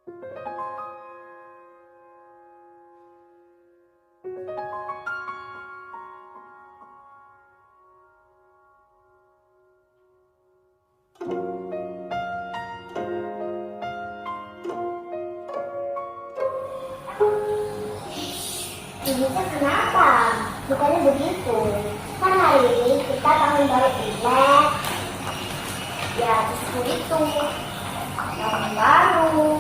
Begitu kenapa? Bukannya begitu. Kan hari ini kita tahun baru Imlek. Ya, justru itu. Tahun baru.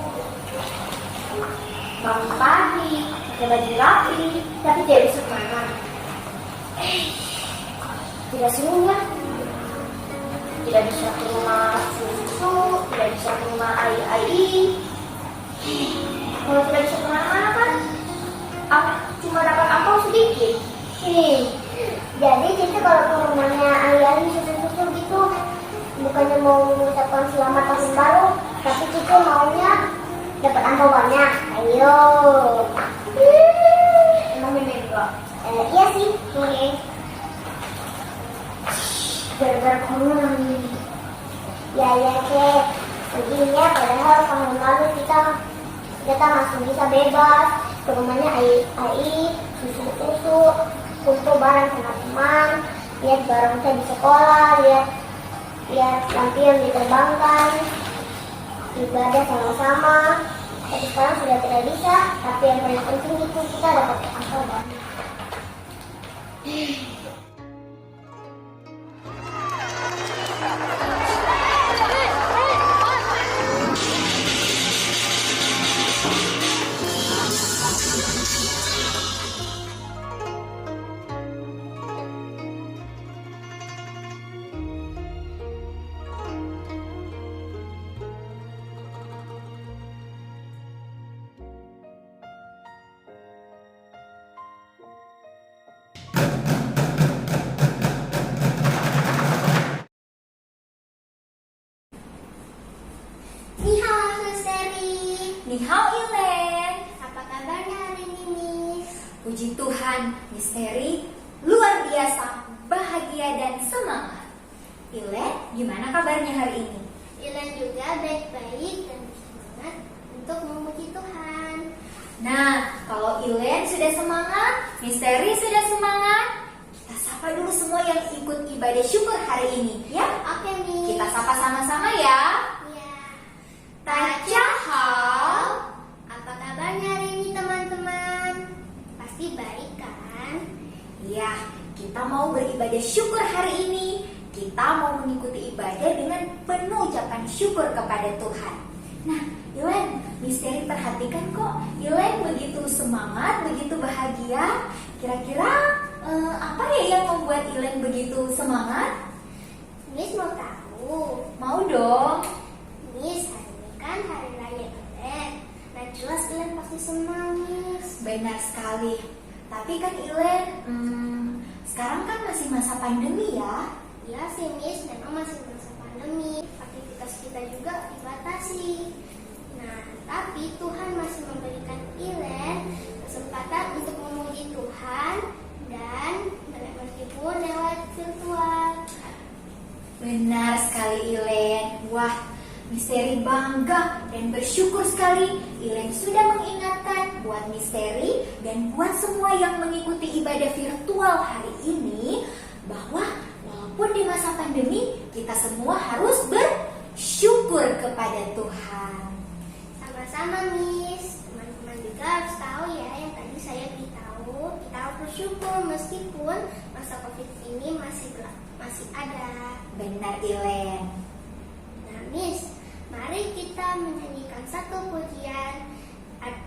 Bangun pagi, pakai baju rapi, tapi tidak bisa kemana. Tidak serunya. Tidak bisa ke rumah susu, tidak bisa ke rumah ai. Kalau tidak bisa kemana-mana kan, aku cuma dapat angpau sedikit. Jadi kita kalau ke rumahnya ai susu gitu, bukannya mau mengucapkan selamat tahun baru, tapi kita maunya dapat angpau banyak. Ayo. Emang bener kok? Iya sih. Gara-gara corona nih. Ya kek. Begini ya, padahal tahun lalu kita langsung bisa bebas ke rumahnya ai susu kumpul bareng sama teman, lihat barangnya di sekolah, lihat lampion diterbangkan, ibadah sama-sama. Tapi sekarang sudah tidak bisa. Tapi yang paling penting itu kita dapat angpau banyak. Nihao Ilen. Apa kabarnya hari ini, Miss? Puji Tuhan, Miss Terry luar biasa, bahagia dan semangat. Ilen, gimana kabarnya hari ini? Ilen juga baik-baik dan semangat untuk memuji Tuhan. Nah, kalau Ilen sudah semangat, Miss Terry sudah semangat, kita sapa dulu semua yang ikut ibadah syukur hari ini, ya? Oke, Miss. Kita sapa sama-sama ya. Tachahal. Apa kabarnya hari ini, teman-teman? Pasti baik kan? Iya, kita mau beribadah syukur hari ini. Kita mau mengikuti ibadah dengan penuh ucapan syukur kepada Tuhan. Nah, Ilen, Miss Terry perhatikan kok, Ilen begitu semangat, begitu bahagia. Kira-kira apa ya yang membuat Ilen begitu semangat? Miss mau tahu? Mau dong. Miss, kan hari raya Imlek. Nah, jelas Ilen pasti senang, Miss. Benar sekali. Tapi kan Ilen, sekarang kan masih masa pandemi ya. Iya sih, Miss, memang masih masa pandemi. Aktivitas kita juga dibatasi. Nah, tapi Tuhan masih memberikan Ilen kesempatan untuk memuji Tuhan dan meskipun lewat virtual. Benar sekali Ilen. Wah, Miss Terry bangga dan bersyukur sekali Ilen sudah mengingatkan buat Miss Terry dan buat semua yang mengikuti ibadah virtual hari ini bahwa walaupun di masa pandemi kita semua harus bersyukur kepada Tuhan. Sama-sama, Miss. Teman-teman juga harus tahu ya yang tadi saya beritahu. Kita harus bersyukur meskipun masa COVID ini masih ada. Benar Ilen. Nah, Miss, mari kita menyanyikan satu pujian,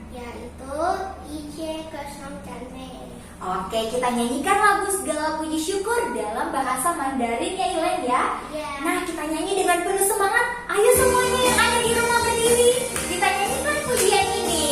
yaitu Ije Kesam Jane. Oke, kita nyanyikan lagu segala puji syukur dalam bahasa Mandarin ya Ilen ya. Ya. Nah, kita nyanyi dengan penuh semangat. Ayo semuanya yang ada di rumah berdiri, kita nyanyikan pujian ini.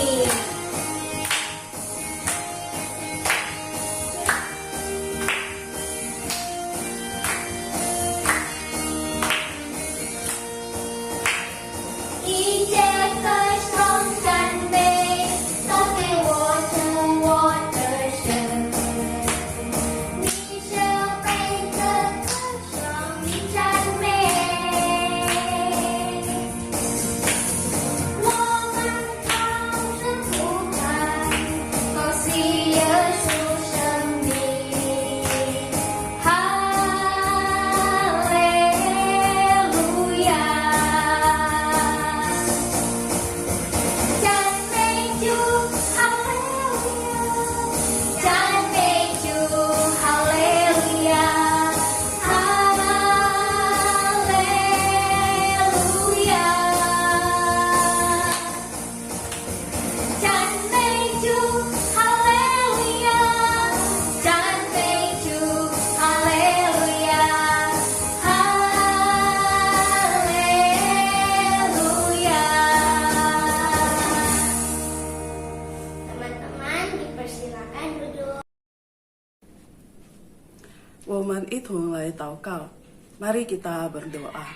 man itu lai tau kau. Mari kita berdoa.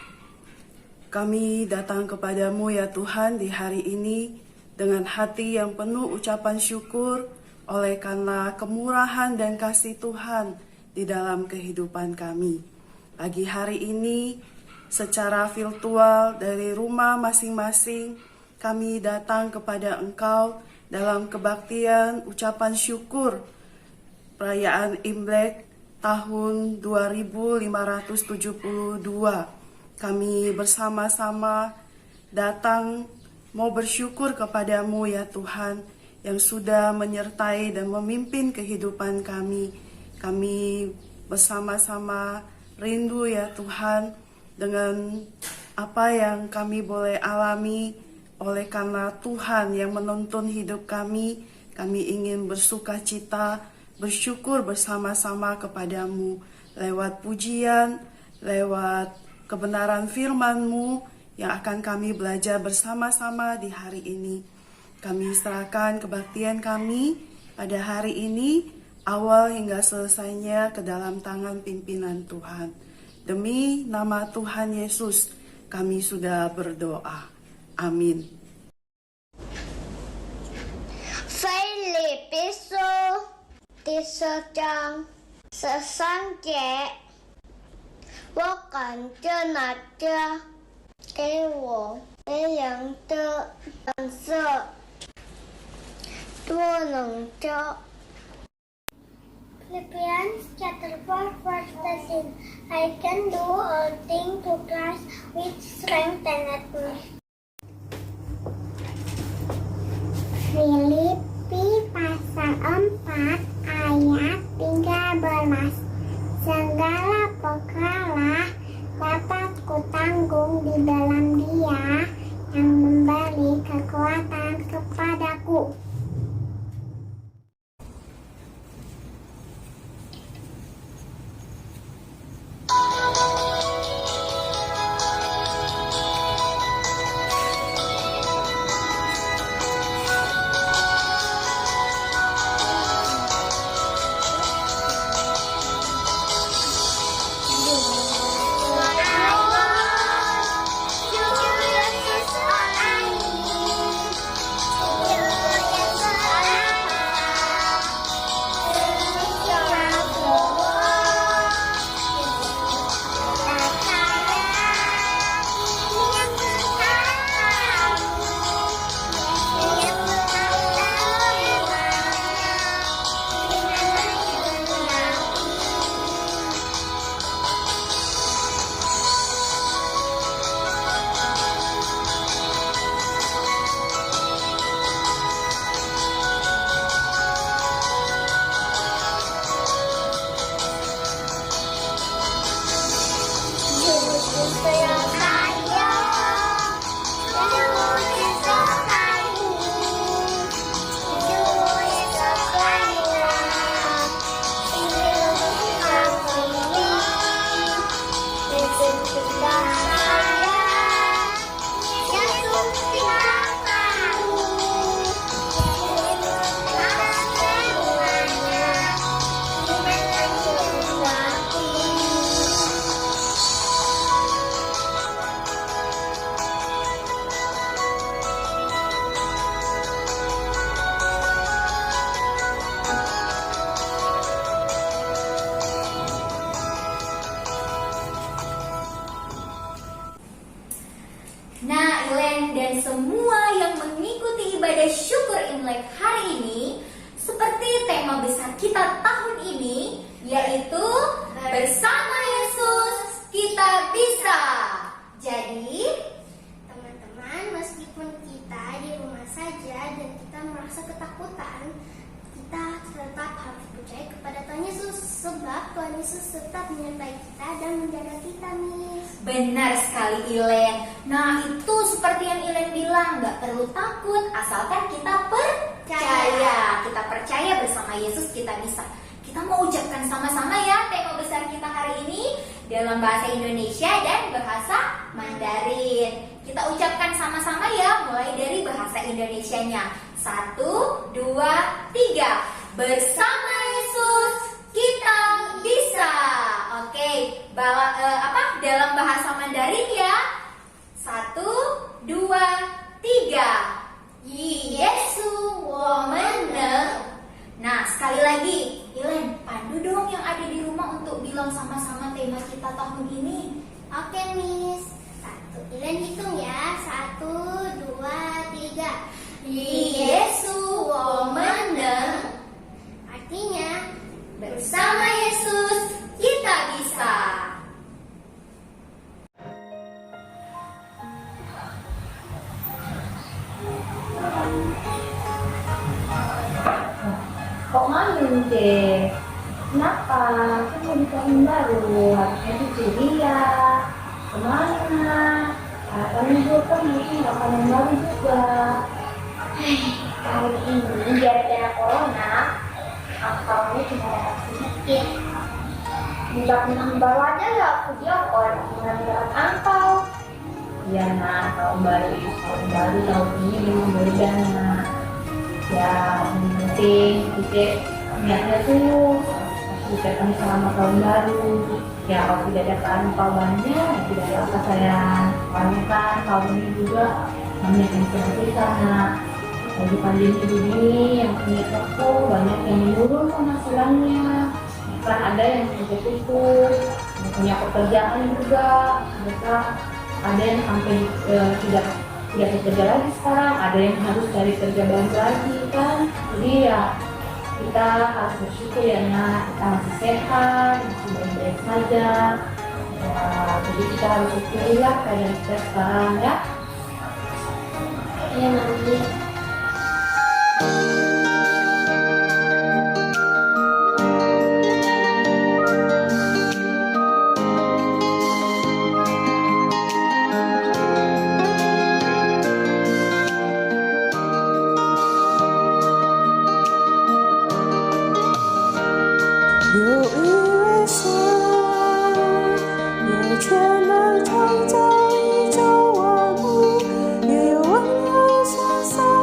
Kami datang kepadamu ya Tuhan di hari ini dengan hati yang penuh ucapan syukur oleh karena kemurahan dan kasih Tuhan di dalam kehidupan kami. Pagi hari ini secara virtual dari rumah masing-masing kami datang kepada Engkau dalam kebaktian ucapan syukur perayaan Imlek tahun 2572. Kami bersama-sama datang mau bersyukur kepadamu ya Tuhan yang sudah menyertai dan memimpin kehidupan kami. Kami bersama-sama rindu ya Tuhan dengan apa yang kami boleh alami oleh karena Tuhan yang menuntun hidup kami. Kami ingin bersukacita, bersyukur bersama-sama kepadamu lewat pujian, lewat kebenaran firman-Mu yang akan kami belajar bersama-sama di hari ini. Kami serahkan kebaktian kami pada hari ini, awal hingga selesainya ke dalam tangan pimpinan Tuhan. Demi nama Tuhan Yesus, kami sudah berdoa. Amin. Filipiso 第4章13节，我感着那家给我培养的本色多能着。Philippians chapter 4 verse 13. I can do all things through Christ which strengtheneth me. Filipi pasal 4 ayat 13. Segala perkara dapat kutanggung di dalam Dia yang memberi kekuatan kepadaku. Nah, Ilen dan semua yang mengikuti ibadah syukur Imlek hari ini, seperti tema besar kita tahun ini, yaitu Bersama Yesus Kita Bisa. Jadi, Teman-teman, meskipun kita di rumah saja dan kita merasa ketakutan, kita tetap harus percaya kepada Tuhan Yesus, sebab Tuhan Yesus tetap menyertai kita dan menjaga kita, Miss. benar sekali Ilen. Nah, itu seperti yang Ilen bilang, gak perlu takut asalkan kita percaya. Kita percaya bersama Yesus kita bisa. Kita mau ucapkan sama-sama ya tema besar kita hari ini dalam bahasa Indonesia dan bahasa Mandarin. Kita ucapkan sama-sama ya, mulai dari bahasa Indonesianya. 1, 2, 3. Bersama Yesus kita bisa. dalam bahasa Mandarin ya. 1, 2, 3. Yesu woman. Nah, sekali lagi, Ilen, pandu dong yang ada di rumah untuk bilang sama-sama tema kita tahun ini. Oke, Miss. Ilen hitung ya. 1, 2, 3. Yesu woman. Artinya, Bersama Yesus kita bisa. Kok malu deh? Kenapa? Kan mau di tahun baru, harusnya tuh ceria. Kemana? Kalian juga kan mungkin nggak tahun baru juga. tahun ini biar kena corona, angkanya cuma dapat sedikit. Di tahun baru aja nggak video call, cuma dapat angpau. Ya nah, tahun baru tahun ini memang berbeda nah. Ya, yang penting kita niatnya tuh ucapkan selamat tahun baru. Ya kalau tidak ada angpau banyak, ya tidak ada apa sayang. Soalnya kan tahun ini juga banyak yang seperti sana. Lagi pandemi begini, yang punya toko banyak yang menurun penghasilannya. Kan ada yang kerja tutup, yang punya pekerjaan juga, mereka ada yang sampai tidak bekerja lagi sekarang, ada yang harus cari kerja baru lagi kan. Jadi ya kita harus bersyukur ya nak, kita masih sehat, masih baik-baik saja. Ya, jadi kita harus syukurilah keadaan kita sekarang ya. Ya nanti. Hãy subscribe cho kênh Ghiền Mì Gõ để không bỏ lỡ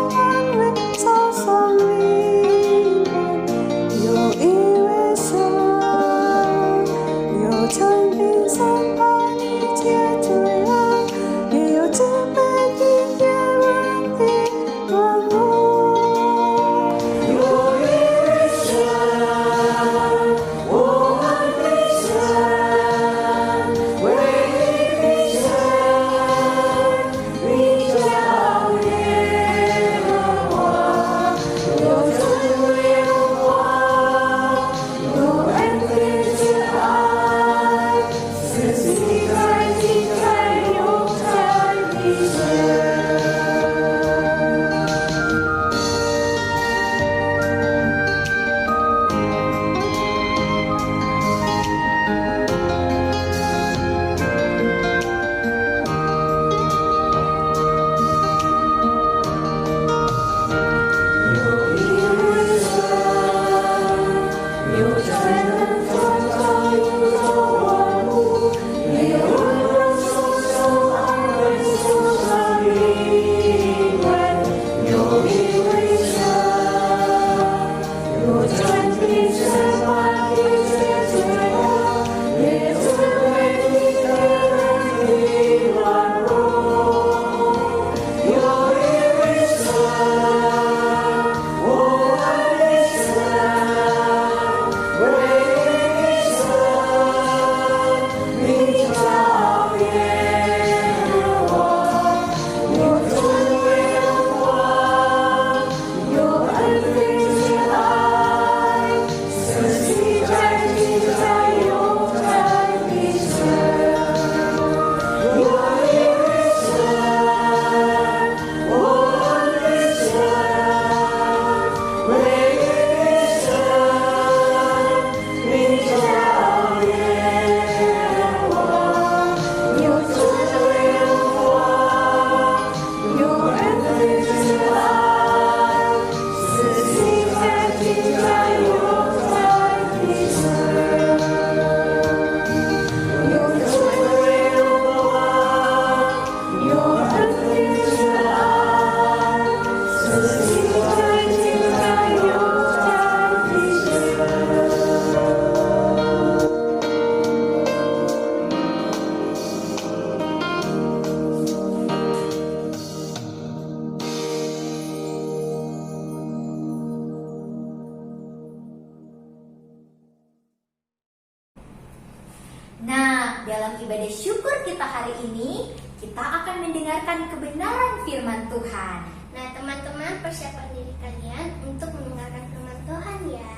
dalam ibadah syukur kita hari ini, kita akan mendengarkan kebenaran firman Tuhan. Nah, teman-teman, persiapan diri kalian untuk mendengarkan firman Tuhan ya.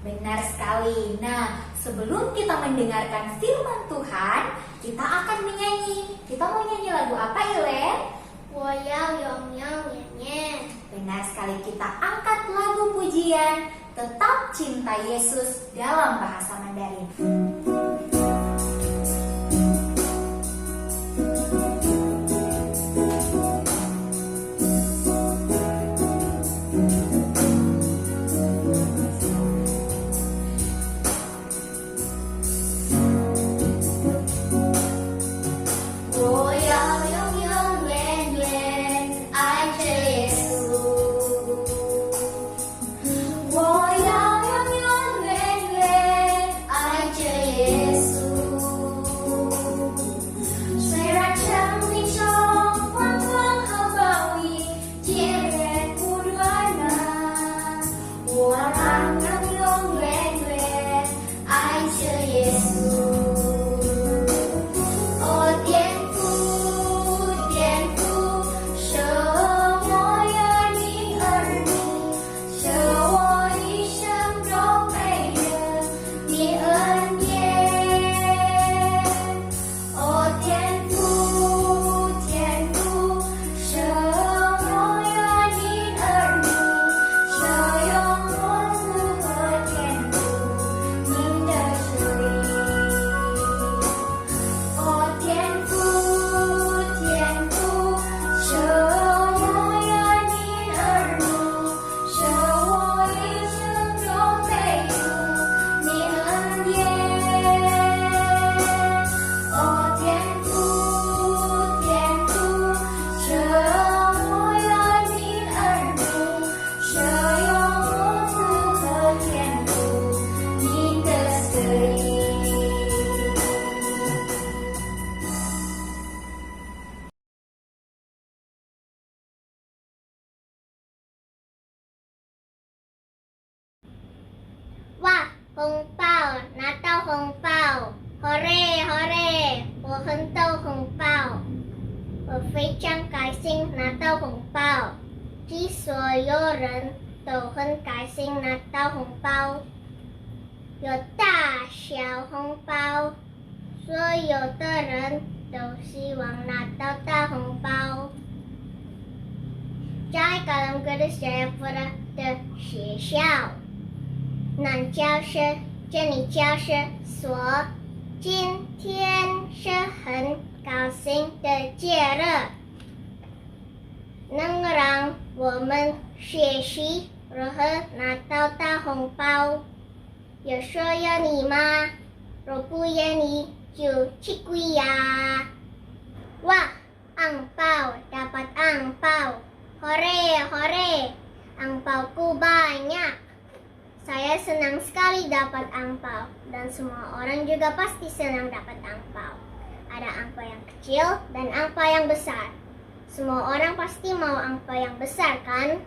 Benar sekali. Nah, sebelum kita mendengarkan firman Tuhan, kita akan menyanyi. Kita mau nyanyi lagu apa, Ilen? Woyao yong yong nyanyi. Benar sekali, kita angkat lagu pujian Tetap Cinta Yesus dalam bahasa Mandarin. Wah, hong pao, Natal hong pao, hore hore, 我很逗红包，我非常开心拿到红包，替所有人都很开心拿到红包，有大小红包，所有的人都希望拿到大红包。在Kalam Gadis Jayapura 的学校。男教师、这女教师说：“今天是很高兴的节日，能让我们学习如何拿到大红包。有说要你吗？若不要你就去跪呀！”哇，angpau dapat angpau, hore hore, angpauku banyak. Saya senang sekali dapat angpau dan semua orang juga pasti senang dapat angpau. Ada angpau yang kecil dan angpau yang besar. Semua orang pasti mau angpau yang besar kan?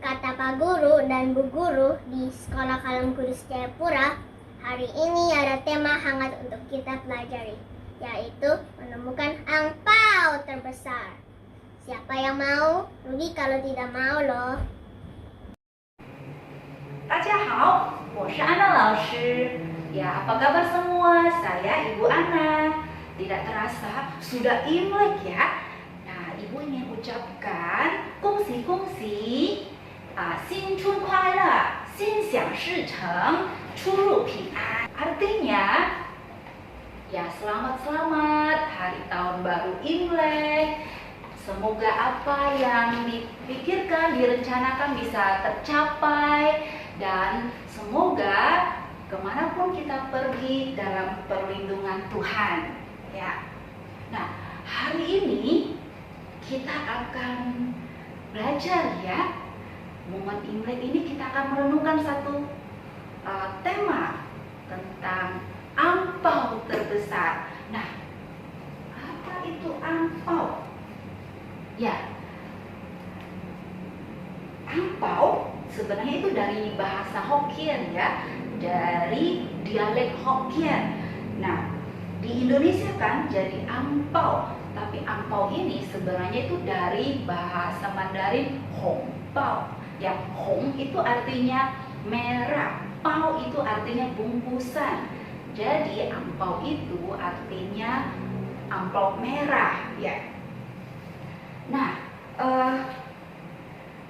Kata Pak Guru dan Bu Guru di Sekolah Kalam Kudus Jayapura, hari ini ada tema hangat untuk kita pelajari, yaitu menemukan angpau terbesar. Siapa yang mau? Rugi kalau tidak mau loh. 大家好，我是安娜老师。Ya, apa kabar semua? Saya Ibu Ana. Tidak terasa sudah Imlek ya. Nah, Ibu ingin ucapkan kongsi, 新春快乐，心想事成，出入平安。Artinya, ya selamat hari tahun baru Imlek. Semoga apa yang dipikirkan, direncanakan bisa tercapai. Dan semoga kemanapun kita pergi dalam perlindungan Tuhan ya. Nah, hari ini kita akan belajar ya. Momen Imlek ini kita akan merenungkan satu tema tentang angpau terbesar. Nah, apa itu angpau? Ya, angpau sebenarnya itu dari bahasa Hokkien ya, dari dialek Hokkien. Nah, di Indonesia kan jadi angpau, tapi angpau ini sebenarnya itu dari bahasa Mandarin hongpao. Yang hong itu artinya merah, pao itu artinya bungkusan. Jadi angpau itu artinya amplop merah ya. Nah,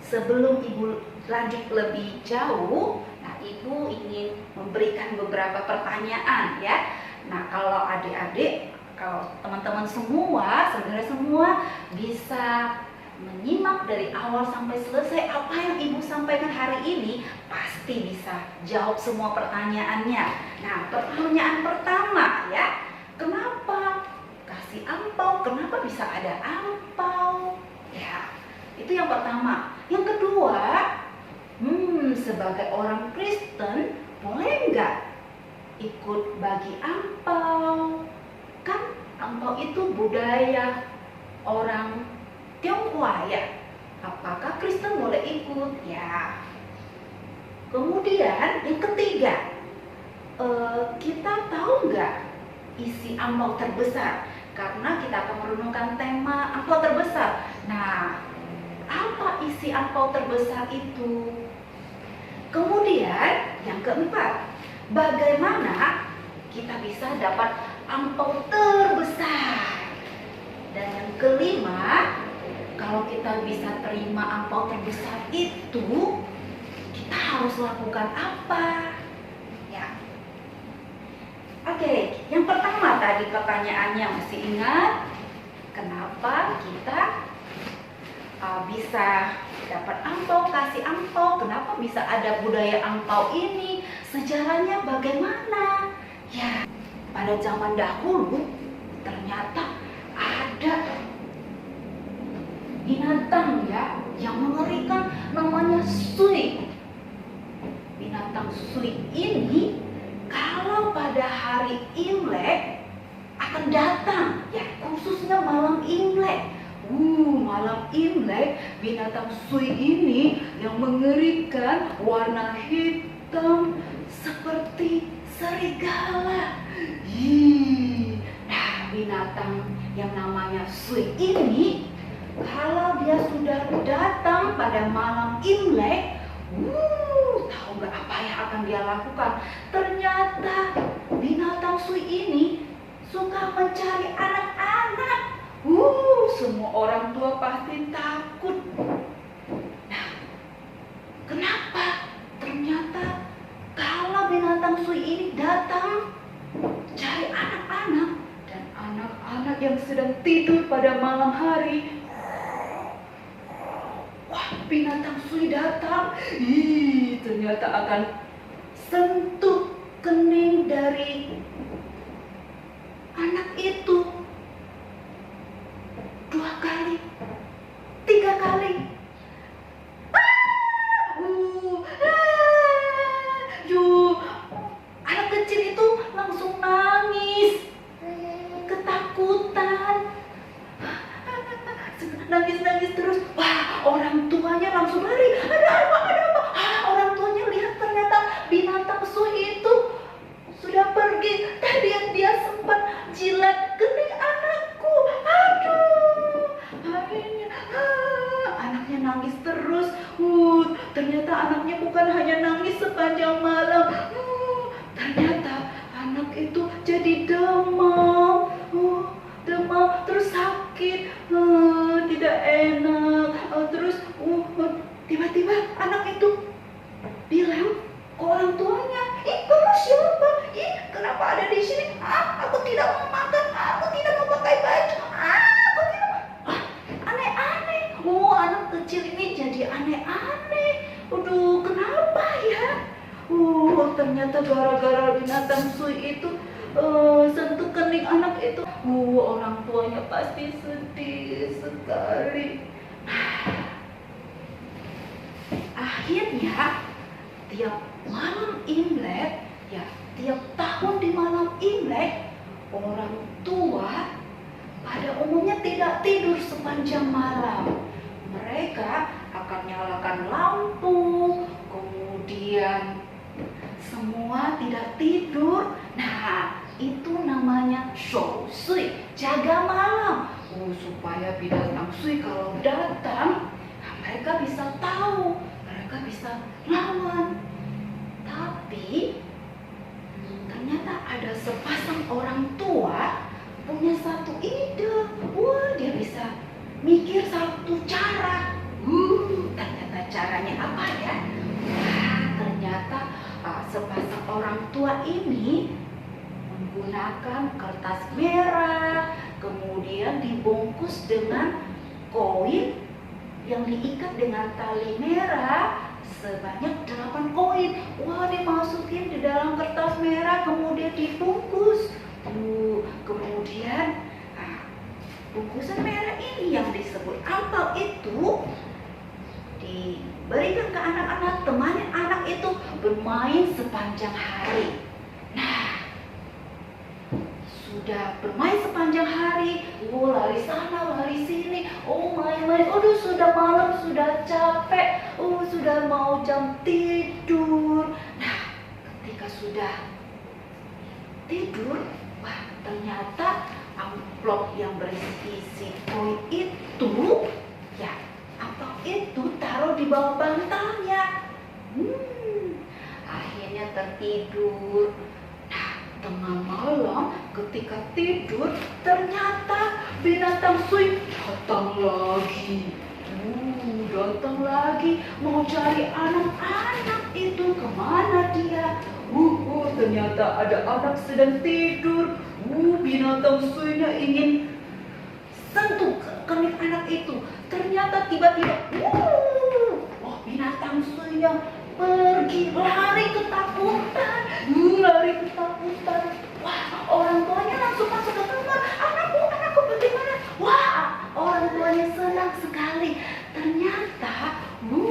sebelum Ibu lanjut lebih jauh, nah Ibu ingin memberikan beberapa pertanyaan ya. Nah, kalau adik-adik, kalau teman-teman semua, saudara semua bisa menyimak dari awal sampai selesai apa yang Ibu sampaikan hari ini, pasti bisa jawab semua pertanyaannya. Nah, pertanyaan pertama ya, kenapa kasih angpau? Kenapa bisa ada angpau? Ya, itu yang pertama. Yang kedua, sebagai orang Kristen boleh nggak ikut bagi angpau? Kan angpau itu budaya orang Tionghoa ya. Apakah Kristen boleh ikut? Ya. Kemudian yang ketiga, kita tahu nggak isi angpau terbesar? Karena kita akan merenungkan tema angpau terbesar. Nah, apa isi angpau terbesar itu? Kemudian yang keempat, bagaimana kita bisa dapat angpau terbesar? Dan yang kelima, kalau kita bisa terima angpau terbesar itu, kita harus lakukan apa? Ya. Oke, yang pertama tadi pertanyaannya masih ingat? Kenapa kita bisa dapat angpau, kasih angpau? Kenapa bisa ada budaya angpau ini? Sejarahnya bagaimana? Ya, pada zaman dahulu ternyata ada binatang ya yang mengerikan, namanya sui. Binatang sui ini kalau pada hari Imlek akan datang ya, khususnya malam Imlek. Malam Imlek binatang sui ini yang mengerikan, warna hitam seperti serigala. Nah, binatang yang namanya sui ini kalau dia sudah datang pada malam Imlek, tahu nggak apa yang akan dia lakukan? Ternyata binatang sui ini suka mencari anak-anak. Semua orang tua pasti takut. Nah, kenapa? Ternyata kalau binatang sui ini datang cari anak-anak, dan anak-anak yang sedang tidur pada malam hari, binatang sui datang, ternyata akan sentuh kening dari anak itu 2 kali, 3 kali. Anak kecil itu langsung nangis, ketakutan, nangis terus. Orang tuanya langsung lari. Ada apa? Orang tuanya lihat ternyata binatang sui itu sudah pergi. Tadi yang dia sempat jilat kening anakku. Akhirnya anaknya nangis terus. Ternyata anaknya bukan hanya nangis sepanjang malam. Ternyata anak itu jadi demam. Demam terus sakit, tidak enak. Terus tiba-tiba anak itu bilang ke orang tuanya, kamu siapa? Kenapa ada di sini? Aku tidak mau makan, aku tidak mau pakai baju, aku tidak mau. Aneh-aneh. Anak kecil ini jadi aneh-aneh. Kenapa ya? Ternyata gara-gara binatang sui itu sentuh kening anak itu. Orang tuanya pasti sedih sekali. Akhirnya tiap malam Imlek ya, tiap tahun di malam Imlek, orang tua pada umumnya tidak tidur sepanjang malam. Mereka akan nyalakan lampu, kemudian semua tidak tidur. Nah, itu namanya shou sui, jaga malam. Supaya binatang sui kalau datang, mereka bisa tahu, mereka bisa lawan. Tapi ternyata ada sepasang orang tua punya satu ide. Wah, dia bisa mikir satu cara. Ternyata caranya apa ya? Wah, ternyata sepasang orang tua ini menggunakan kertas merah, kemudian dibungkus dengan koin yang diikat dengan tali merah sebanyak 8 koin. Wah, dimasukin di dalam kertas merah, kemudian dibungkus. Kemudian bungkusan merah ini yang disebut angpau itu diberikan ke anak-anak, temani anak itu bermain sepanjang hari. Nah, sudah bermain sepanjang hari, lari sana, lari sini, main-main, sudah malam, sudah capek, sudah mau jam tidur. Nah, ketika sudah tidur, wah, ternyata amplop yang berisi koin itu, ya, amplop itu taruh di bawah bantalnya. Akhirnya tertidur. Nah, tengah malam ketika tidur, ternyata binatang sui datang lagi. Datang lagi mau cari anak-anak itu, kemana dia? Ternyata ada anak sedang tidur. Binatang suinya ingin sentuh kemih anak itu. Ternyata tiba-tiba, binatang suinya pergi, lari ketakutan. Wah, orang tuanya langsung masuk ke kamar. Anakku bagaimana? Wah, orang tuanya senang sekali. Ternyata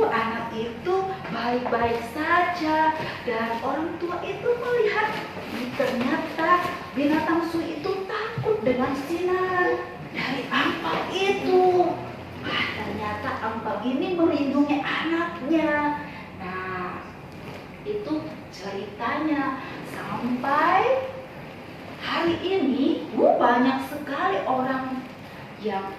anak itu baik-baik saja, dan orang tua itu melihat ternyata binatang sui itu takut dengan sinar dari angpau itu. Wah, ternyata angpau ini melindungi anaknya. Nah, itu ceritanya. Sampai hari ini banyak sekali orang yang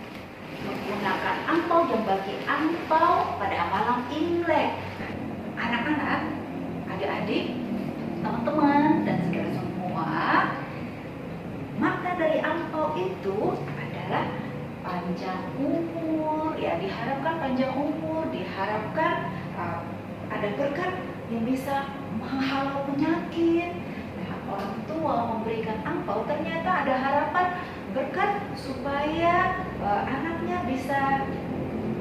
menggunakan angpau, yang bagi angpau pada malam Imlek. Anak-anak, adik-adik, teman-teman, dan saudara semua, makna dari angpau itu adalah panjang umur. Ya, diharapkan panjang umur, diharapkan ada berkat yang bisa menghalau penyakit. Nah, orang tua memberikan angpau, ternyata ada harapan berkat supaya anaknya bisa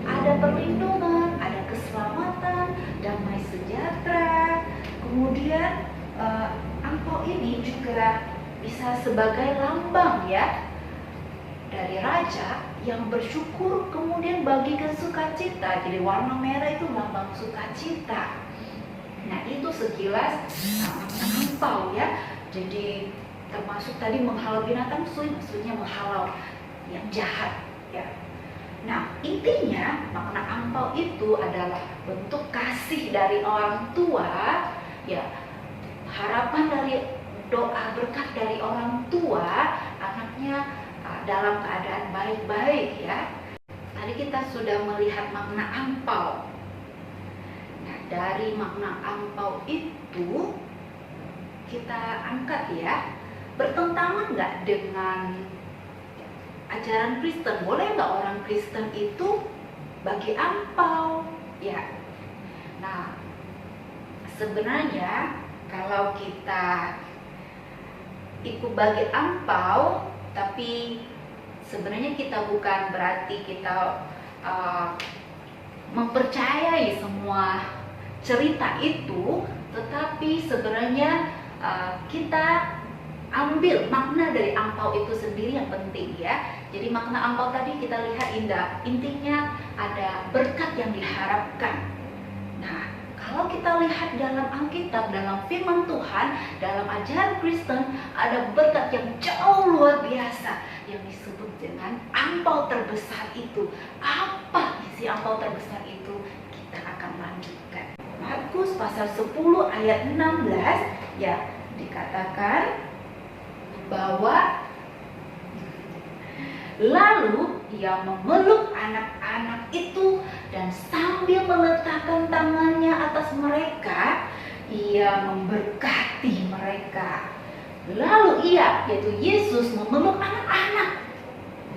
ada perlindungan, ada keselamatan, damai sejahtera. Kemudian angpau ini juga bisa sebagai lambang ya dari raja yang bersyukur, kemudian bagikan sukacita. Jadi warna merah itu lambang sukacita. Nah, itu sekilas angpau ya. Jadi termasuk tadi menghalau binatang sui, maksudnya menghalau yang jahat ya. Nah, intinya makna angpau itu adalah bentuk kasih dari orang tua ya, harapan dari doa berkat dari orang tua, anaknya dalam keadaan baik-baik ya. Tadi kita sudah melihat makna angpau. Nah, dari makna angpau itu kita angkat ya, bertentangan nggak dengan ajaran Kristen? Boleh nggak orang Kristen itu bagi angpau? Ya. Nah, sebenarnya kalau kita ikut bagi angpau, tapi sebenarnya kita bukan berarti kita mempercayai semua cerita itu, tetapi sebenarnya kita ambil makna dari angpau itu sendiri yang penting ya. Jadi makna angpau tadi kita lihat indah, intinya ada berkat yang diharapkan. Nah, kalau kita lihat dalam Alkitab, dalam firman Tuhan, dalam ajaran Kristen, ada berkat yang jauh luar biasa yang disebut dengan angpau terbesar itu. Apa isi angpau terbesar itu? Kita akan lanjutkan. Markus pasal 10 ayat 16 ya, dikatakan bahwa lalu ia memeluk anak-anak itu dan sambil meletakkan tangannya atas mereka, ia memberkati mereka. Lalu ia, yaitu Yesus, memeluk anak-anak,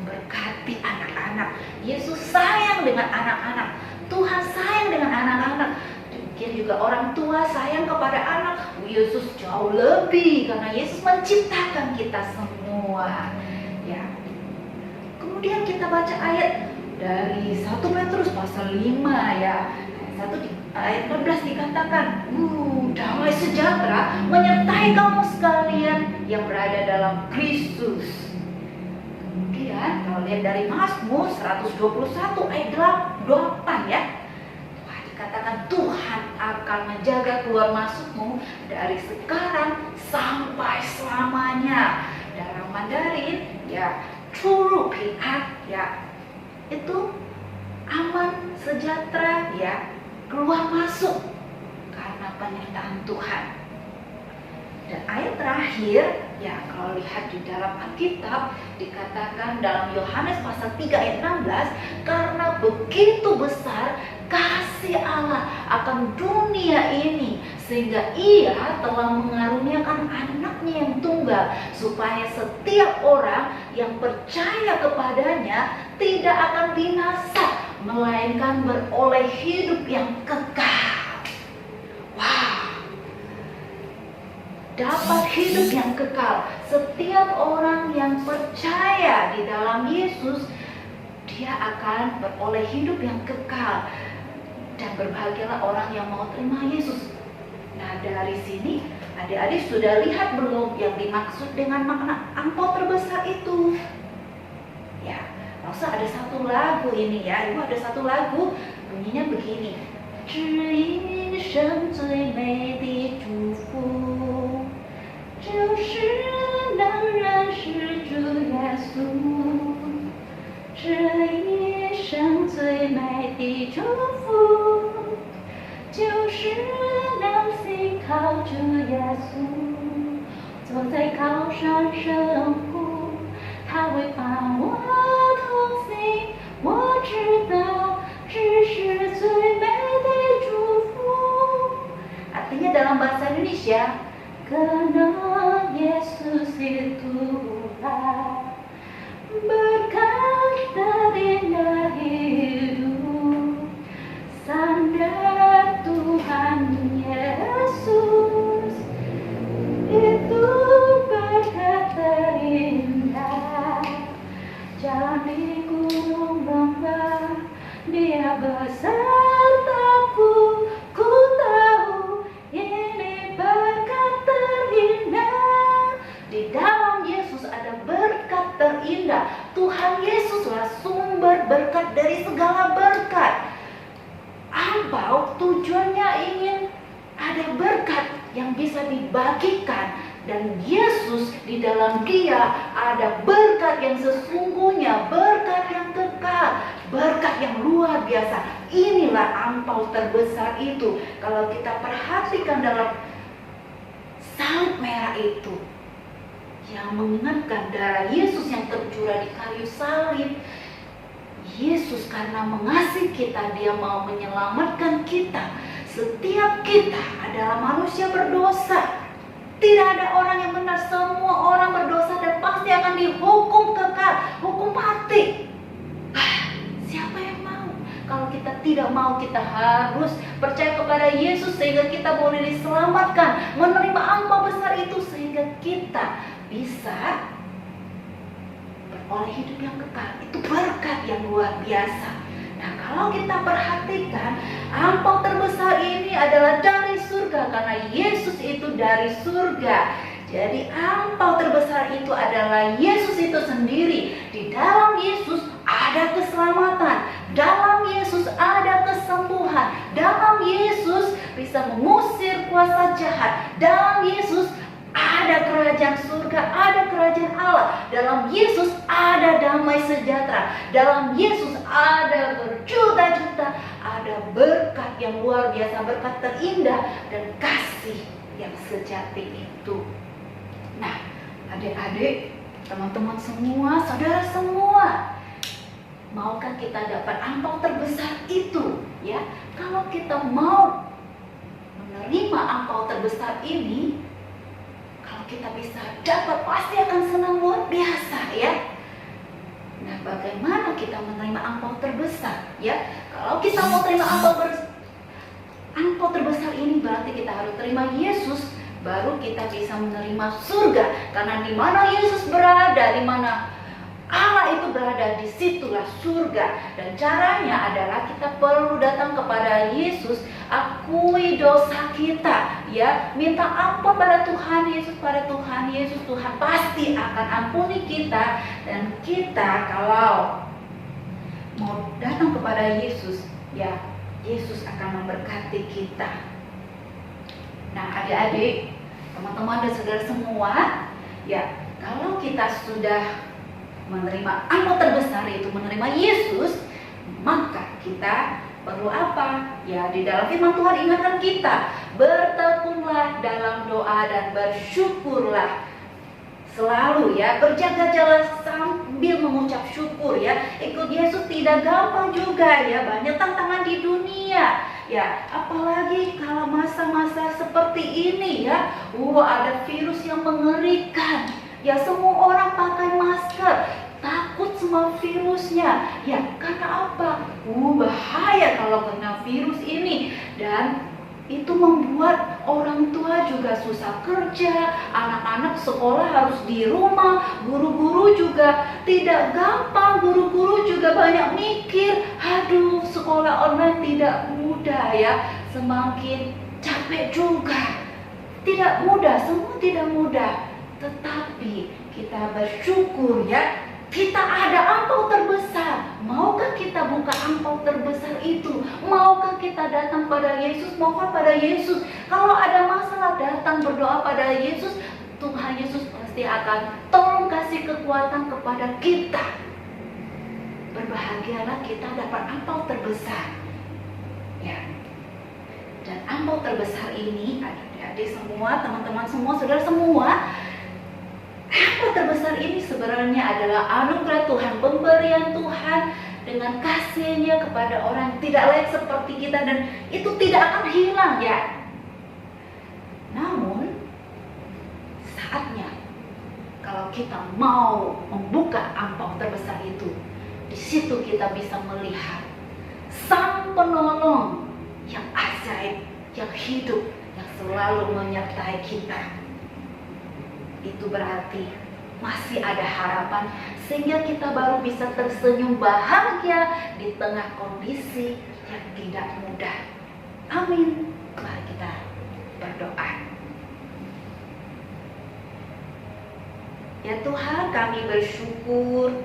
memberkati anak-anak. Yesus sayang dengan anak-anak. Tuhan sayang dengan anak-anak. Demikian juga orang tua sayang kepada anak. Yesus jauh lebih karena Yesus menciptakan kita semua. Ya. Kemudian kita baca ayat dari 1 Petrus pasal 5 ya. Ayat 14 dikatakan, damai sejahtera menyertai kamu sekalian yang berada dalam Kristus. Kemudian kalau lihat dari Mazmur 121 ayat 8 ya. Wah, dikatakan Tuhan akan menjaga keluar masukmu dari sekarang sampai selamanya. Dalam Mandarin ya, Turu Piat ya, itu aman, sejahtera ya, keluar masuk karena penyertaan Tuhan. Dan ayat terakhir ya, kalau lihat di dalam Alkitab dikatakan dalam Yohanes pasal 3 ayat 16, karena begitu besar kasih Allah akan dunia ini sehingga ia telah mengaruniakan anaknya yang tunggal, supaya setiap orang yang percaya kepadanya tidak akan binasa, melainkan beroleh hidup yang kekal. Wow, dapat hidup yang kekal. Setiap orang yang percaya di dalam Yesus, dia akan beroleh hidup yang kekal. Dan berbahagialah orang yang mau terima Yesus. Nah, dari sini adik-adik sudah lihat belum yang dimaksud dengan makna angpau terbesar itu? Ya, maksud ada satu lagu ini ya. Ibu ada satu lagu bunyinya begini. 只一生最美的祝福，就是能认识主耶稣。这一生最美的祝福，就是能信靠主耶稣。坐在高山生活，他会伴我同行。我知道这是最美的祝福。Artinya dalam bahasa Indonesia, karena Yesus itulah berkat terindah hidup, sandar Tuhan Yesus, itu berkat terindah. Jalan di gunung bangga, Dia besertaku. Ku tahu ini berkat terindah. Di dalam Yesus ada berkat terindah. Tuhan Yesuslah sumber berkat dari segala berkat. Angpau tujuannya ingin ada berkat yang bisa dibagikan. Dan Yesus di dalam Dia ada berkat yang sesungguhnya, berkat yang kekal, berkat yang luar biasa. Inilah angpau terbesar itu. Kalau kita perhatikan dalam salib merah itu, yang mengingatkan darah Yesus yang tercurah di kayu salib. Yesus karena mengasihi kita, Dia mau menyelamatkan kita. Setiap kita adalah manusia berdosa. Tidak ada orang yang benar, semua orang berdosa dan pasti akan dihukum kekal, hukum mati. Siapa yang mau? Kalau kita tidak mau, kita harus percaya kepada Yesus sehingga kita boleh diselamatkan, menerima angpau besar itu sehingga kita bisa beroleh hidup yang kekal. Itu berkat yang luar biasa. Nah, kalau kita perhatikan, angpau terbesar ini adalah dari surga karena Yesus itu dari surga. Jadi angpau terbesar itu adalah Yesus itu sendiri. Di dalam Yesus ada keselamatan, dalam Yesus ada kesembuhan, dalam Yesus bisa mengusir kuasa jahat, dalam Yesus ada kerajaan surga, ada kerajaan Allah. Dalam Yesus ada damai sejahtera. Dalam Yesus ada berjuta-juta, ada berkat yang luar biasa, berkat terindah dan kasih yang sejati itu. Nah, Adik-adik, teman-teman semua, saudara semua, maukah kita dapat ampau terbesar itu? Ya, kalau kita mau menerima ampau terbesar ini, kalau kita bisa dapat, pasti akan senang luar biasa ya. Nah, bagaimana kita menerima ampau terbesar? Ya, kalau kita mau terima ampau terbesar ini, berarti kita harus terima Yesus, baru kita bisa menerima surga. Karena di mana Yesus berada, di mana Allah itu berada, disitulah surga. Dan caranya adalah kita perlu datang kepada Yesus, akui dosa kita, ya, minta ampun pada Tuhan Yesus, Tuhan pasti akan ampuni kita. Dan kita kalau mau datang kepada Yesus, ya, Yesus akan memberkati kita. Nah, adik-adik, teman-teman dan saudara semua, ya, kalau kita sudah menerima ampau terbesar, yaitu menerima Yesus, maka kita perlu apa? Ya, di dalam firman Tuhan ingatkan kita, bertekunlah dalam doa dan bersyukurlah selalu, ya, berjaga-jaga sambil mengucap syukur, ya. Ikut Yesus tidak gampang juga, ya, banyak tantangan di dunia, ya, apalagi kalau masa-masa seperti ini, ya. Ada virus yang mengerikan. Ya, semua orang pakai masker, takut sama virusnya. Ya, karena apa? Bahaya kalau kena virus ini. Dan itu membuat orang tua juga susah kerja, anak-anak sekolah harus di rumah, guru-guru juga tidak gampang, guru-guru juga banyak mikir, aduh, sekolah online tidak mudah ya, semakin capek juga. Tidak mudah, semua tidak mudah. Tetapi kita bersyukur ya, kita ada ampau terbesar. Maukah kita buka ampau terbesar itu? Maukah kita datang pada Yesus, mohon pada Yesus? Kalau ada masalah, datang berdoa pada Yesus. Tuhan Yesus pasti akan tolong kasih kekuatan kepada kita. Berbahagialah kita dapat ampau terbesar. Ya. Dan ampau terbesar ini, adik-adik semua, teman-teman semua, saudara semua, ampau terbesar ini sebenarnya adalah anugerah Tuhan, pemberian Tuhan dengan kasih-Nya kepada orang yang tidak layak seperti kita, dan itu tidak akan hilang ya. Namun saatnya kalau kita mau membuka ampau terbesar itu, di situ kita bisa melihat Sang Penolong yang ajaib, yang hidup, yang selalu menyertai kita. Itu berarti masih ada harapan, sehingga kita baru bisa tersenyum bahagia di tengah kondisi yang tidak mudah. Amin. Mari kita berdoa. Ya Tuhan, kami bersyukur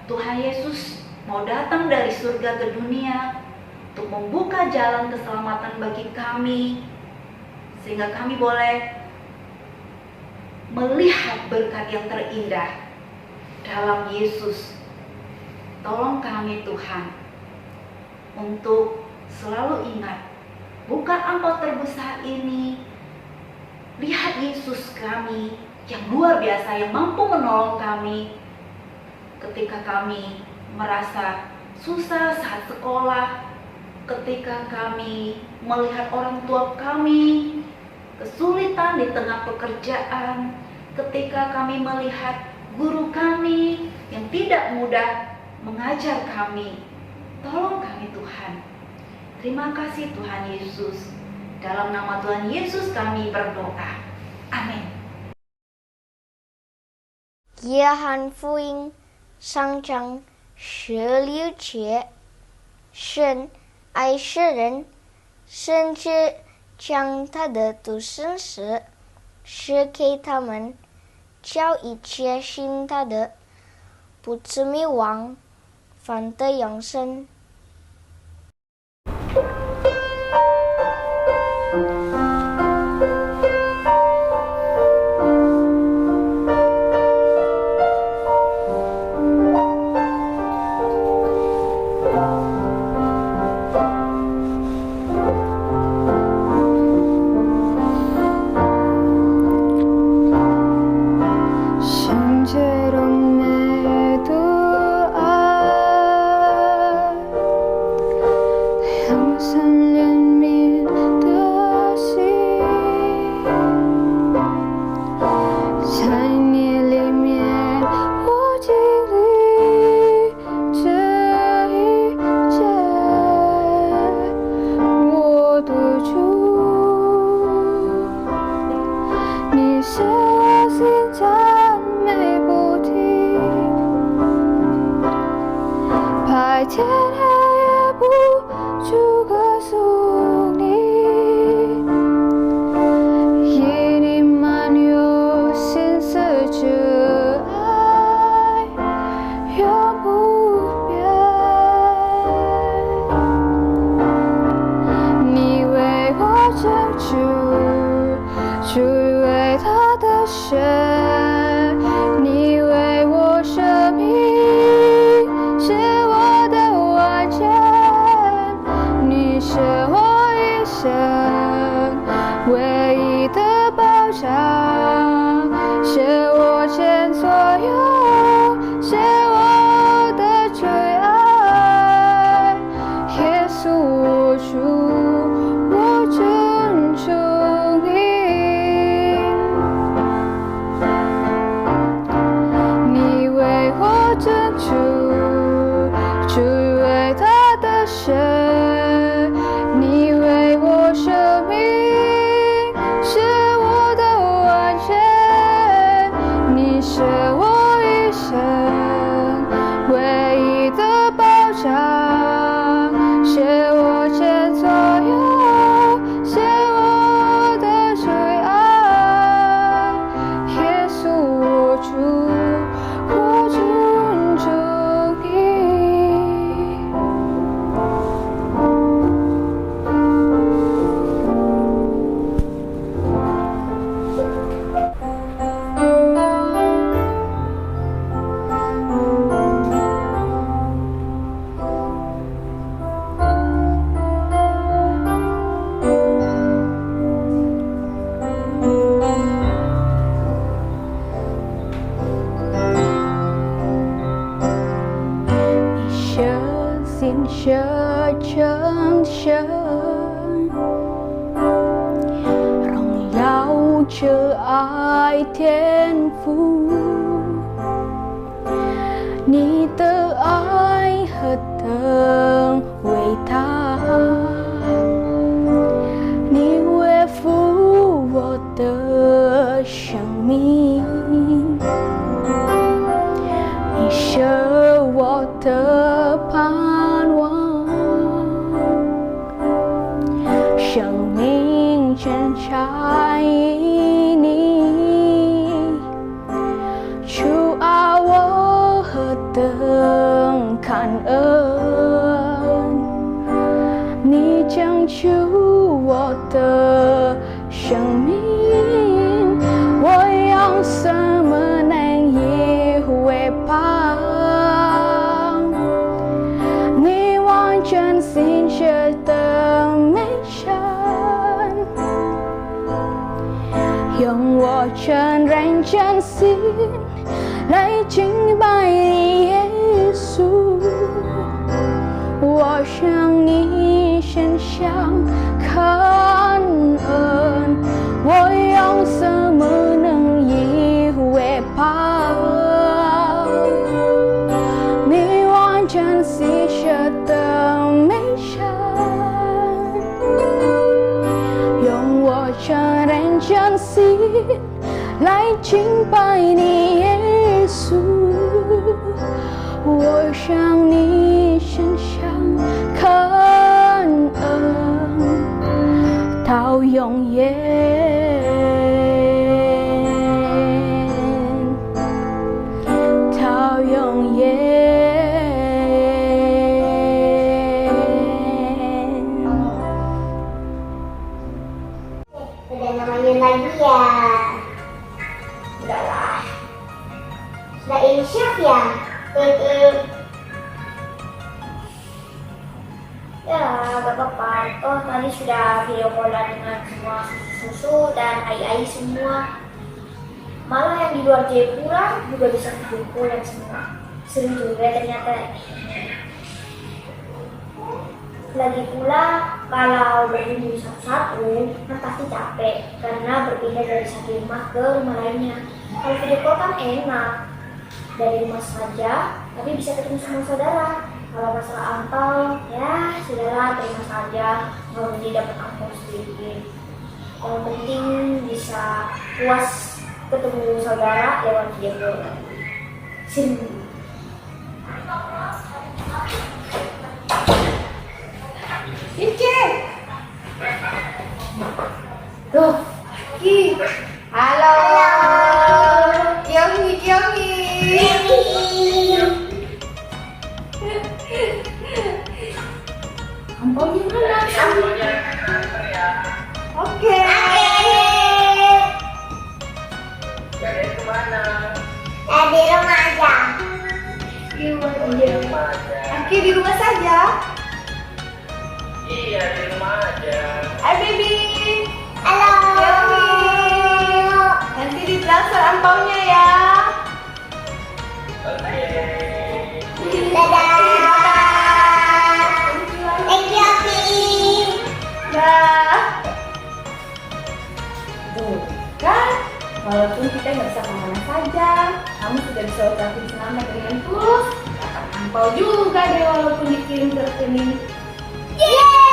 Tuhan Yesus mau datang dari surga ke dunia untuk membuka jalan keselamatan bagi kami, sehingga kami boleh melihat berkat yang terindah dalam Yesus. Tolong kami Tuhan untuk selalu ingat, buka ampau terbesar ini. Lihat Yesus kami yang luar biasa, yang mampu menolong kami ketika kami merasa susah saat sekolah, ketika kami melihat orang tua kami kesulitan di tengah pekerjaan, ketika kami melihat guru kami yang tidak mudah mengajar kami. Tolong kami Tuhan. Terima kasih Tuhan Yesus. Dalam nama Tuhan Yesus kami berdoa. Amin. 约翰福音3章16节，神爱世人，甚至将他的独生子赐给他们，叫一切信他的不至灭亡，反得永生。天黑也不去告诉你，一定满有心思这爱永不变。你为我拯救，出于伟大的神，你为我舍命，是我的完全，你是我一生唯一的保障，是我前所有，是我的最爱，耶稣我主，我尊重你。你为我拯救，出于伟大的神，你为我舍命，是我的完全，你是我一生唯一的保障，是我前所有，是我的最爱，耶稣我主，我尊重你。舍心舍真神，荣耀这爱天赋，你的爱何等伟大，你为付我的生命，你是我的盼望，生命全在于你，主啊，我何等感恩，你拯救我的生命，我用什么能以为报？你完全心血的美善，用我全人真心来敬拜你，耶稣。我向你献上感恩，我用什么能以为报？你完全牺牲的美善，用我全人真心来敬拜你，耶稣。我向你献上感恩，到永远，到永远。Udah namanya lagi ya. Udahlah. Sudah insyaf ya? Ya, gak apa-apa. Oh, tadi sudah video callan dengan semua susu dan ai-ai semua. Malah yang di luar Jayapura juga bisa video callan semua. Seru juga ternyata. Lagi pula kalau berdiri satu-satu kan pasti capek karena berpindah dari satu rumah ke rumah lainnya. Kalau video call kan enak, dari rumah saja tapi bisa ketemu semua saudara. Kalau masalah angpau ya sudahlah, terima saja, kalau ini dapat angpau sedikit. Yang penting bisa puas ketemu saudara lewat video call. Halo. Kyomi, Kyomi. Ampaunya mana? Oke. Di rumah aja. Oke, di rumah saja. Iya, di rumah aja. Hai baby. Halo. Nanti ditransfer ampaunya ya. Oke. Dadah. Thank you, Oki. Dah. Tuh kan, walaupun kita nggak bisa kemana saja, kamu sudah bisa ucapin selamat dengan tulus. Dapat ampau juga deh walaupun dikirim ke rekening. Yeay.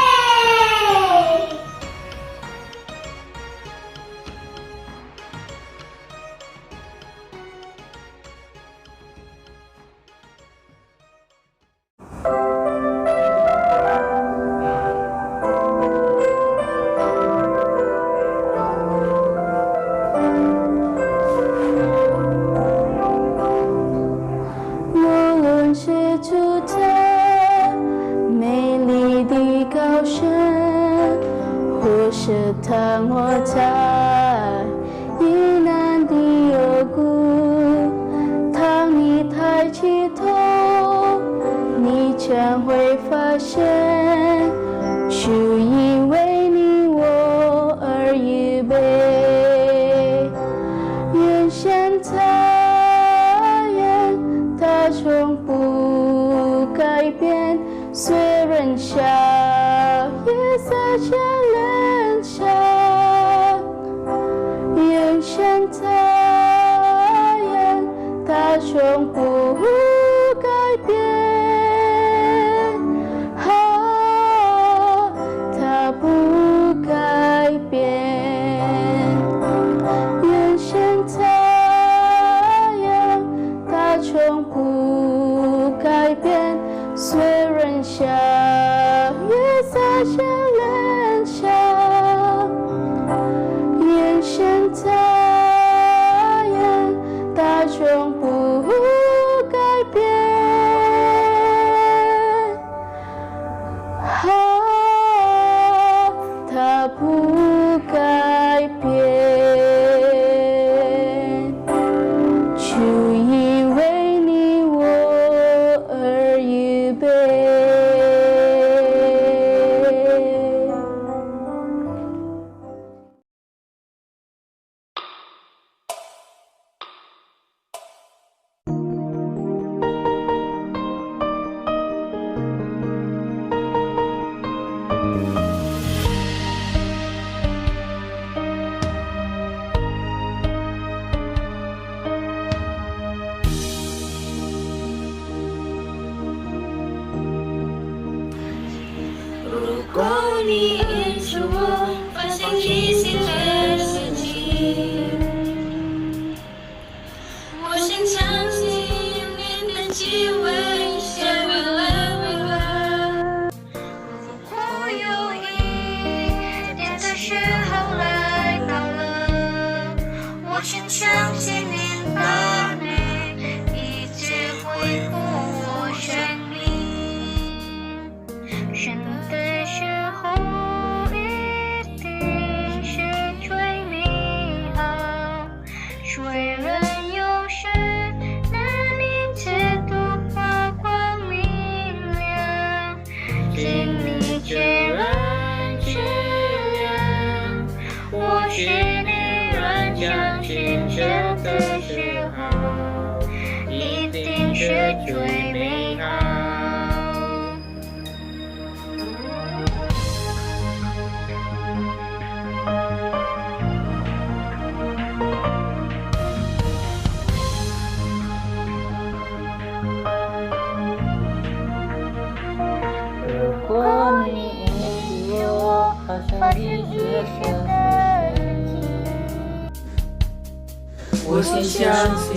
我先相信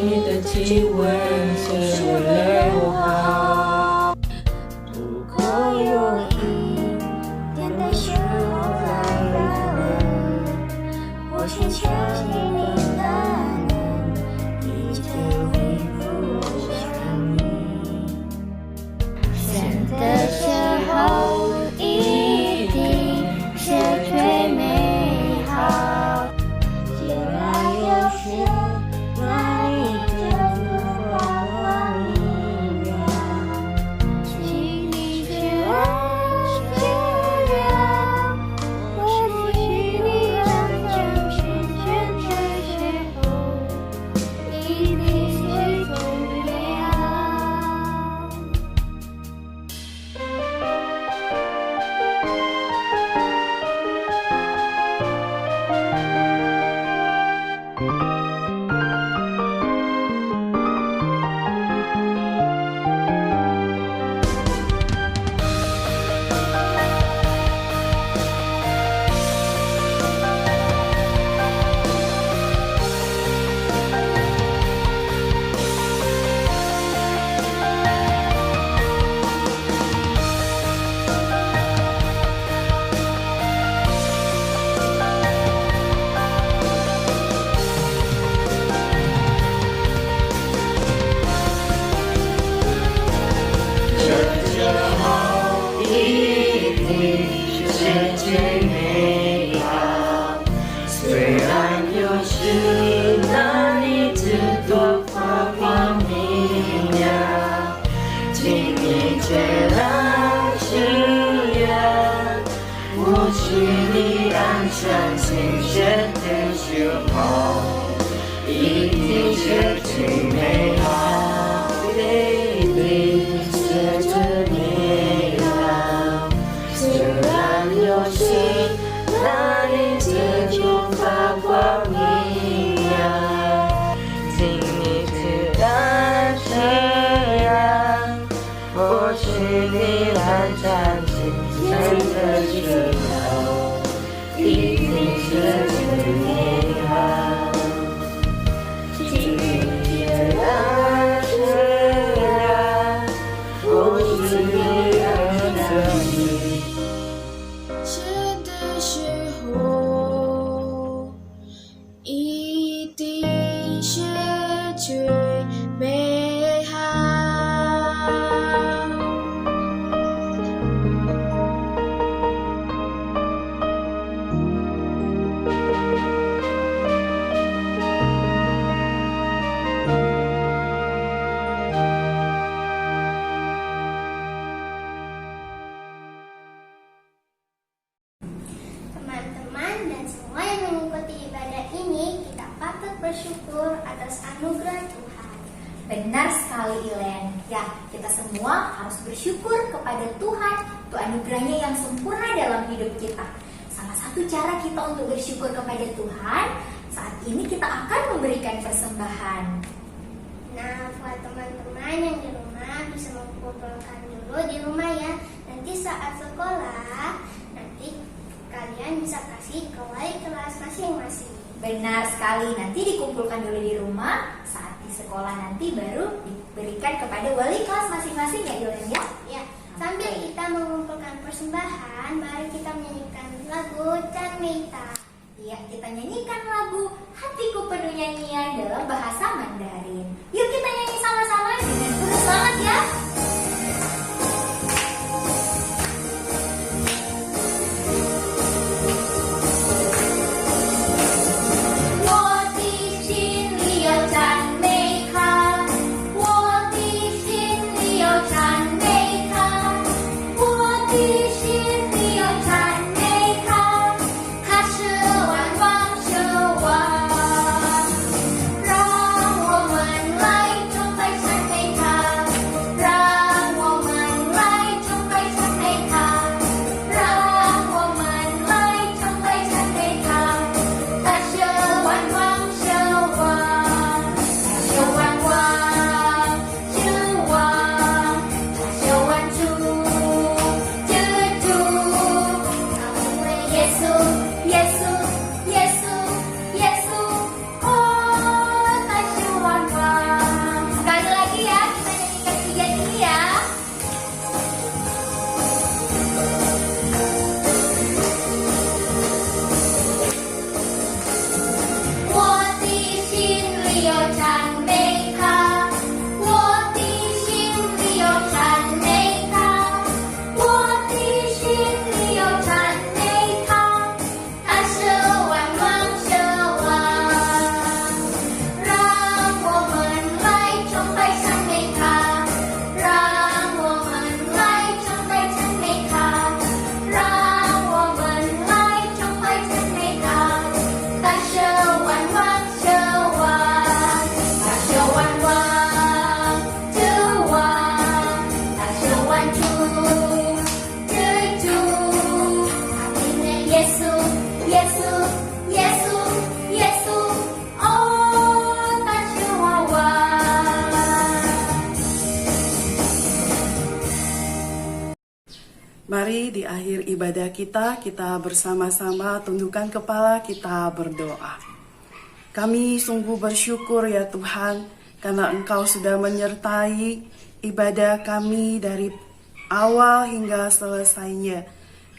你的亲吻是为了我好。如果有一天的时候来了，我最美好。虽然有时那里只多发光明亮，请你却让信仰，我心里安相信神的时候，一定是最美好。Baby， 是最美好。虽然有时那里只多发光明亮，请你知道这样，我心里很相信神的时候，一定是最美好。请你知道这样，我心里很相信。是的时候，一定是最美好。Teman-teman dan semua yang mengikuti ibadah ini, kita patut bersyukur atas anugerah Tuhan. Benar sekali Ilen. Ya, kita semua harus bersyukur kepada Tuhan untuk anugerahnya yang sempurna dalam hidup kita. Salah satu cara kita untuk bersyukur kepada Tuhan, saat ini kita akan memberikan persembahan. Nah, buat teman-teman yang di rumah bisa mengumpulkan dulu di rumah ya. Nanti saat sekolah, nanti kalian bisa kasih ke wali kelas masing-masing. Benar sekali, nanti dikumpulkan dulu di rumah, saat di sekolah nanti baru diberikan kepada wali kelas masing-masing ya Ilen ya. Ya, sambil kita mengumpulkan persembahan, mari kita menyanyikan lagu Can Meita. Ya, kita nyanyikan lagu Hatiku Penuh Nyanyian dalam bahasa Mandarin. Yuk kita nyanyi sama-sama dengan penuh semangat ya. Mari di akhir ibadah kita bersama-sama tundukkan kepala, kita berdoa. Kami sungguh bersyukur ya Tuhan, karena Engkau sudah menyertai ibadah kami dari awal hingga selesainya.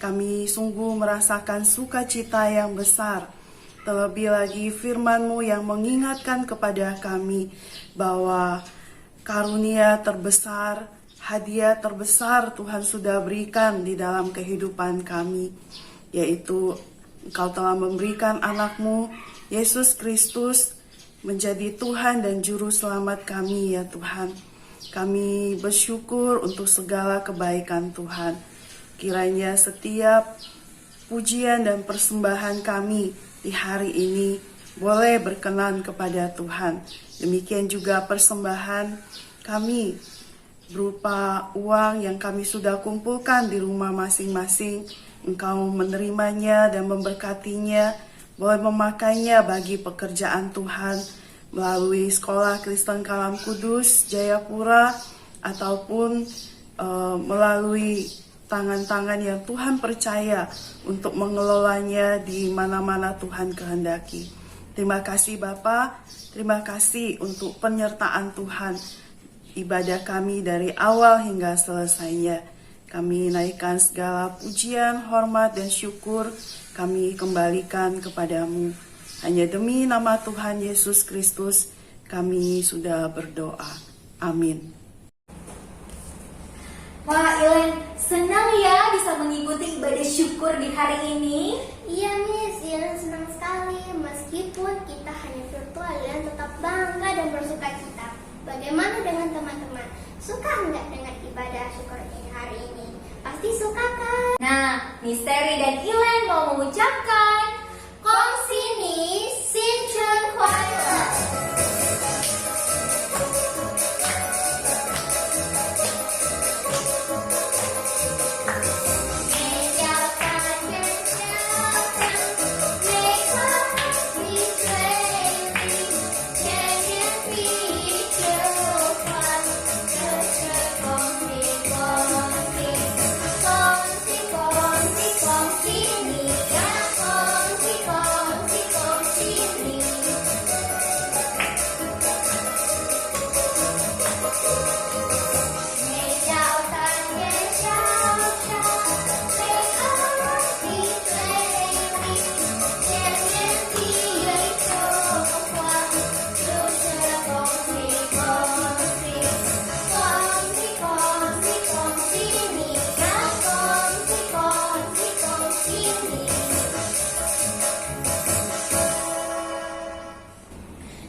Kami sungguh merasakan sukacita yang besar. Terlebih lagi firman-Mu yang mengingatkan kepada kami bahwa karunia terbesar, hadiah terbesar Tuhan sudah berikan di dalam kehidupan kami. yaitu Engkau telah memberikan anakmu, Yesus Kristus, menjadi Tuhan dan Juru Selamat kami ya Tuhan. Kami bersyukur untuk segala kebaikan Tuhan. Kiranya setiap pujian dan persembahan kami di hari ini boleh berkenan kepada Tuhan. Demikian juga persembahan kami berupa uang yang kami sudah kumpulkan di rumah masing-masing. Engkau menerimanya dan memberkatinya, boleh memakainya bagi pekerjaan Tuhan melalui Sekolah Kristen Kalam Kudus Jayapura ataupun melalui tangan-tangan yang Tuhan percaya untuk mengelolanya di mana-mana Tuhan kehendaki. Terima kasih Bapa, terima kasih untuk penyertaan Tuhan ibadah kami dari awal hingga selesainya. Kami naikkan segala pujian, hormat, dan syukur kami kembalikan kepadamu. Hanya demi nama Tuhan Yesus Kristus kami sudah berdoa. Amin. Wah, Ilen, senang ya bisa mengikuti ibadah syukur di hari ini. Iya Miss, Ilen senang sekali. Meskipun kita hanya virtual, Ilen tetap bangga dan bersuka cita. Bagaimana dengan teman-teman? Suka nggak dengan ibadah syukur ini hari ini? Pasti suka kan? Nah, Misteri dan Ilen mau mengucapkan Kongsi ni Sinchun Kuala.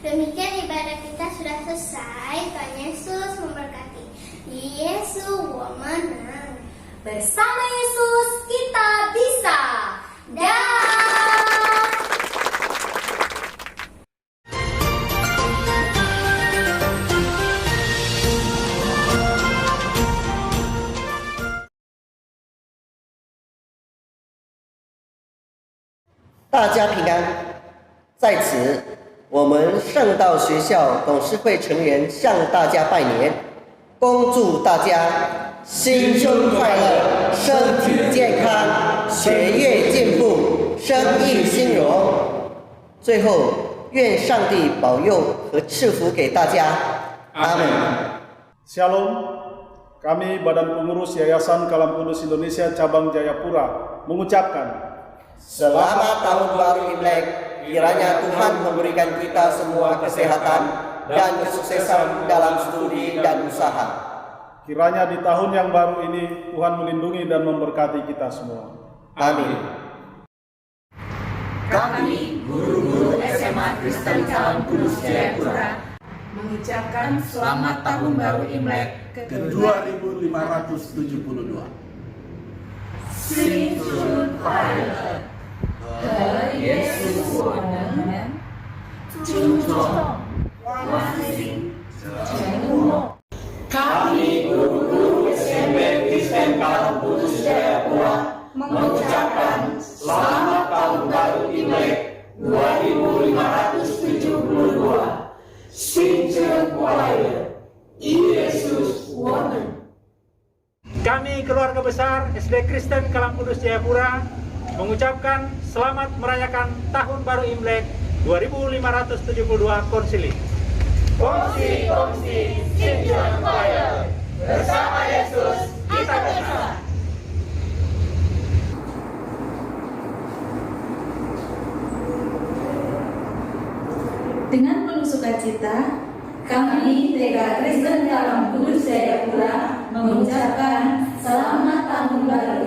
Demikian ibadah kita sudah selesai. Tuhan Yesus memberkati. Yesus menang. Bersama Yesus kita bisa. Dah.大家平安。在此，我们圣道学校董事会成员向大家拜年，恭祝大家新春快乐，身体健康，学业进步，生意兴荣。最后，愿上帝保佑和赐福给大家。阿门。 Shalom, kami Badan Pengurus Yayasan Kalam Kudus Indonesia Cabang Jayapura mengucapkan Selamat Tahun Baru Imlek. Kiranya Tuhan memberikan kita semua kesehatan dan kesuksesan dalam studi dan usaha. kiranya di tahun yang baru ini Tuhan melindungi dan memberkati kita semua. Amin. Kami, guru-guru SMA Kristen Kalam Kudus Jayapura, mengucapkan selamat tahun baru Imlek ke-2572. 新春快乐，和耶稣我能尊重、关心、承诺。 Kami guru-guru SMP Kristen Kalam Kudus Jayapura mengucapkan selamat tahun baru Imlek 2572. 新春快乐，耶稣我们。 Kami keluarga besar SD Kristen Kalam Kudus Jayapura mengucapkan selamat merayakan Tahun Baru Imlek 2572 Konsili. Kongsi, Sinchun Kuala, bersama Yesus kita bisa. Dengan penuh sukacita, kami TK Kristen Kalam Kudus Jayapura mengucapkan selamat tahun baru